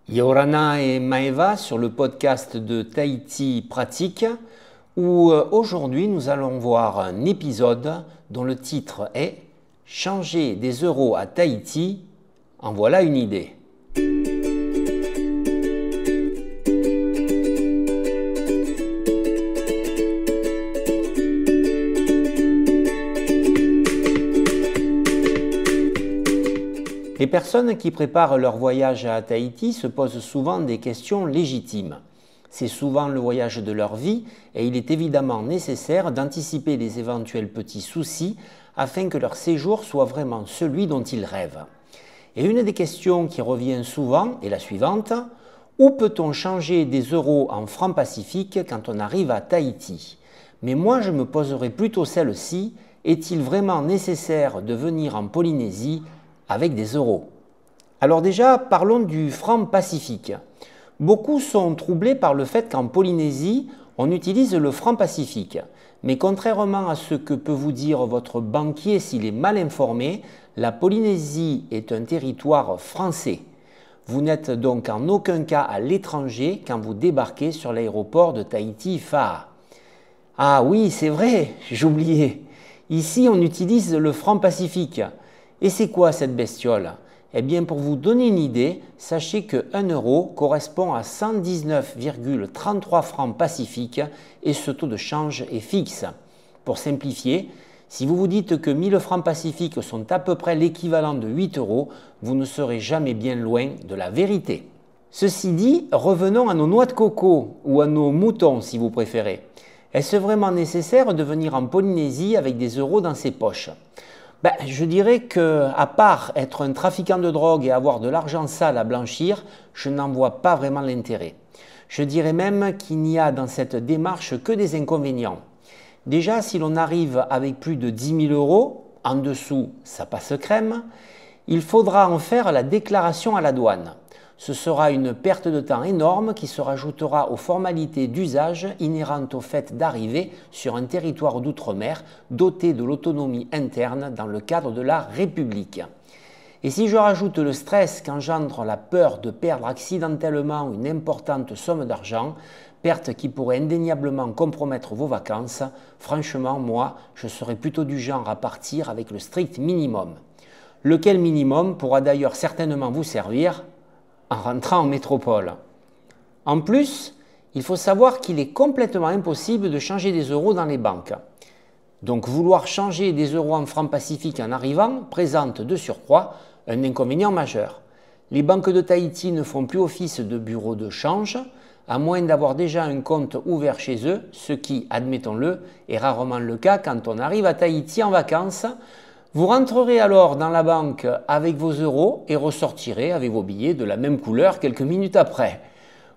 Yorana et Maeva sur le podcast de Tahiti Pratique où aujourd'hui nous allons voir un épisode dont le titre est « Changer des euros à Tahiti, en voilà une idée ». Les personnes qui préparent leur voyage à Tahiti se posent souvent des questions légitimes. C'est souvent le voyage de leur vie et il est évidemment nécessaire d'anticiper les éventuels petits soucis afin que leur séjour soit vraiment celui dont ils rêvent. Et une des questions qui revient souvent est la suivante: où peut-on changer des euros en francs pacifiques quand on arrive à Tahiti? Mais moi je me poserai plutôt celle-ci: est-il vraiment nécessaire de venir en Polynésie avec des euros? Alors déjà, parlons du franc pacifique. Beaucoup sont troublés par le fait qu'en Polynésie, on utilise le franc pacifique. Mais contrairement à ce que peut vous dire votre banquier s'il est mal informé, la Polynésie est un territoire français. Vous n'êtes donc en aucun cas à l'étranger quand vous débarquez sur l'aéroport de Tahiti-Fa'a. Ah oui, c'est vrai, j'oubliais. Ici, on utilise le franc pacifique. Et c'est quoi cette bestiole? Eh bien, pour vous donner une idée, sachez que 1 euro correspond à 119,33 francs pacifiques et ce taux de change est fixe. Pour simplifier, si vous vous dites que 1000 francs pacifiques sont à peu près l'équivalent de 8 euros, vous ne serez jamais bien loin de la vérité. Ceci dit, revenons à nos noix de coco ou à nos moutons si vous préférez. Est-ce vraiment nécessaire de venir en Polynésie avec des euros dans ses poches? Je dirais qu'à part être un trafiquant de drogue et avoir de l'argent sale à blanchir, je n'en vois pas vraiment l'intérêt. Je dirais même qu'il n'y a dans cette démarche que des inconvénients. Déjà, si l'on arrive avec plus de 10 000 euros, en dessous ça passe crème, il faudra en faire la déclaration à la douane. Ce sera une perte de temps énorme qui se rajoutera aux formalités d'usage inhérentes au fait d'arriver sur un territoire d'outre-mer doté de l'autonomie interne dans le cadre de la République. Et si je rajoute le stress qu'engendre la peur de perdre accidentellement une importante somme d'argent, perte qui pourrait indéniablement compromettre vos vacances, franchement, moi, je serais plutôt du genre à partir avec le strict minimum. Lequel minimum pourra d'ailleurs certainement vous servir en rentrant en métropole. En plus, il faut savoir qu'il est complètement impossible de changer des euros dans les banques. Donc vouloir changer des euros en francs pacifiques en arrivant présente de surcroît un inconvénient majeur. Les banques de Tahiti ne font plus office de bureau de change, à moins d'avoir déjà un compte ouvert chez eux, ce qui, admettons-le, est rarement le cas quand on arrive à Tahiti en vacances. Vous rentrerez alors dans la banque avec vos euros et ressortirez avec vos billets de la même couleur quelques minutes après.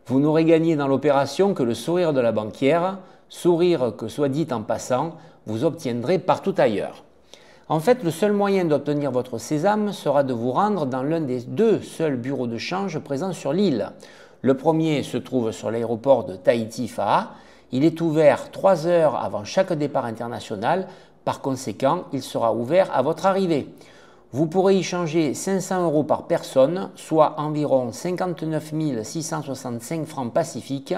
Vous n'aurez gagné dans l'opération que le sourire de la banquière, sourire que, soit dit en passant, vous obtiendrez partout ailleurs. En fait, le seul moyen d'obtenir votre sésame sera de vous rendre dans l'un des deux seuls bureaux de change présents sur l'île. Le premier se trouve sur l'aéroport de Tahiti-Fa'a. Il est ouvert 3 heures avant chaque départ international. Par conséquent, il sera ouvert à votre arrivée. Vous pourrez y changer 500 euros par personne, soit environ 59 665 francs pacifiques,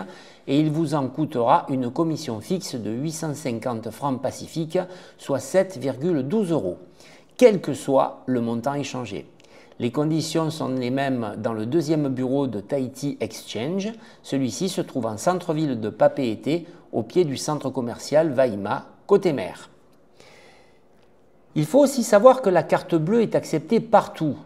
et il vous en coûtera une commission fixe de 850 francs pacifiques, soit 7,12 euros, quel que soit le montant échangé. Les conditions sont les mêmes dans le deuxième bureau de Tahiti Exchange. Celui-ci se trouve en centre-ville de Papeete, au pied du centre commercial Waima, côté mer. Il faut aussi savoir que la carte bleue est acceptée partout.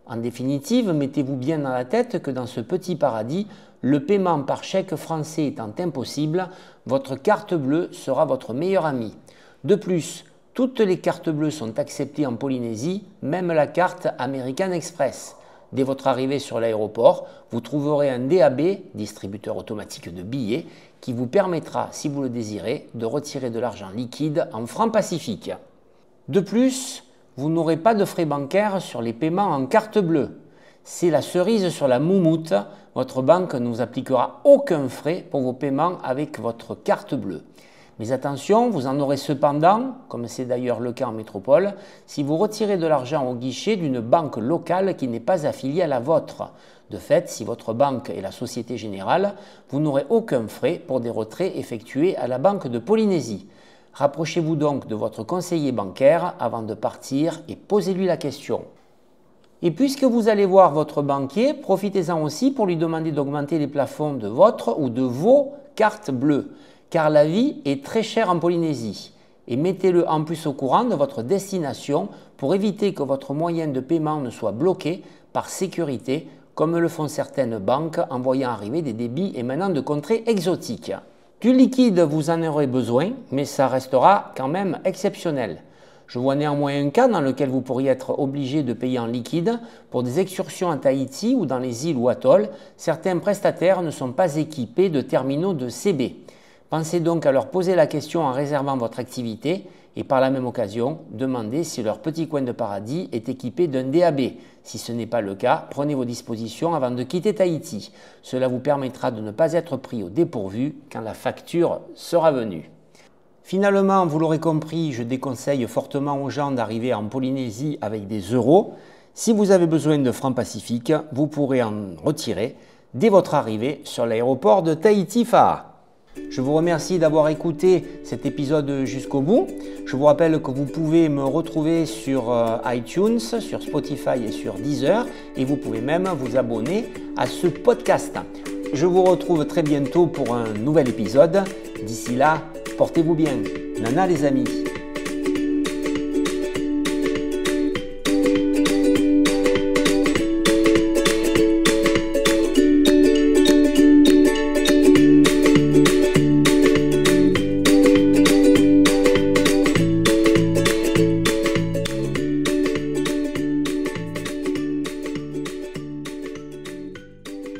En définitive, mettez-vous bien dans la tête que dans ce petit paradis, le paiement par chèque français étant impossible, votre carte bleue sera votre meilleur ami. De plus, toutes les cartes bleues sont acceptées en Polynésie, même la carte American Express. Dès votre arrivée sur l'aéroport, vous trouverez un DAB, distributeur automatique de billets, qui vous permettra, si vous le désirez, de retirer de l'argent liquide en francs pacifiques. De plus, vous n'aurez pas de frais bancaires sur les paiements en carte bleue. C'est la cerise sur la moumoute, votre banque ne vous appliquera aucun frais pour vos paiements avec votre carte bleue. Mais attention, vous en aurez cependant, comme c'est d'ailleurs le cas en métropole, si vous retirez de l'argent au guichet d'une banque locale qui n'est pas affiliée à la vôtre. De fait, si votre banque est la Société Générale, vous n'aurez aucun frais pour des retraits effectués à la Banque de Polynésie. Rapprochez-vous donc de votre conseiller bancaire avant de partir et posez-lui la question. Et puisque vous allez voir votre banquier, profitez-en aussi pour lui demander d'augmenter les plafonds de votre ou de vos cartes bleues, car la vie est très chère en Polynésie. Et mettez-le en plus au courant de votre destination pour éviter que votre moyen de paiement ne soit bloqué par sécurité, comme le font certaines banques en voyant arriver des débits émanant de contrées exotiques. Du liquide, vous en aurez besoin, mais ça restera quand même exceptionnel. Je vois néanmoins un cas dans lequel vous pourriez être obligé de payer en liquide. Pour des excursions à Tahiti ou dans les îles ou atolls, certains prestataires ne sont pas équipés de terminaux de CB. Pensez donc à leur poser la question en réservant votre activité et par la même occasion, demandez si leur petit coin de paradis est équipé d'un DAB. Si ce n'est pas le cas, prenez vos dispositions avant de quitter Tahiti. Cela vous permettra de ne pas être pris au dépourvu quand la facture sera venue. Finalement, vous l'aurez compris, je déconseille fortement aux gens d'arriver en Polynésie avec des euros. Si vous avez besoin de francs pacifiques, vous pourrez en retirer dès votre arrivée sur l'aéroport de Tahiti-Fa'a. Je vous remercie d'avoir écouté cet épisode jusqu'au bout. Je vous rappelle que vous pouvez me retrouver sur iTunes, sur Spotify et sur Deezer. Et vous pouvez même vous abonner à ce podcast. Je vous retrouve très bientôt pour un nouvel épisode. D'ici là, portez-vous bien. Nana les amis.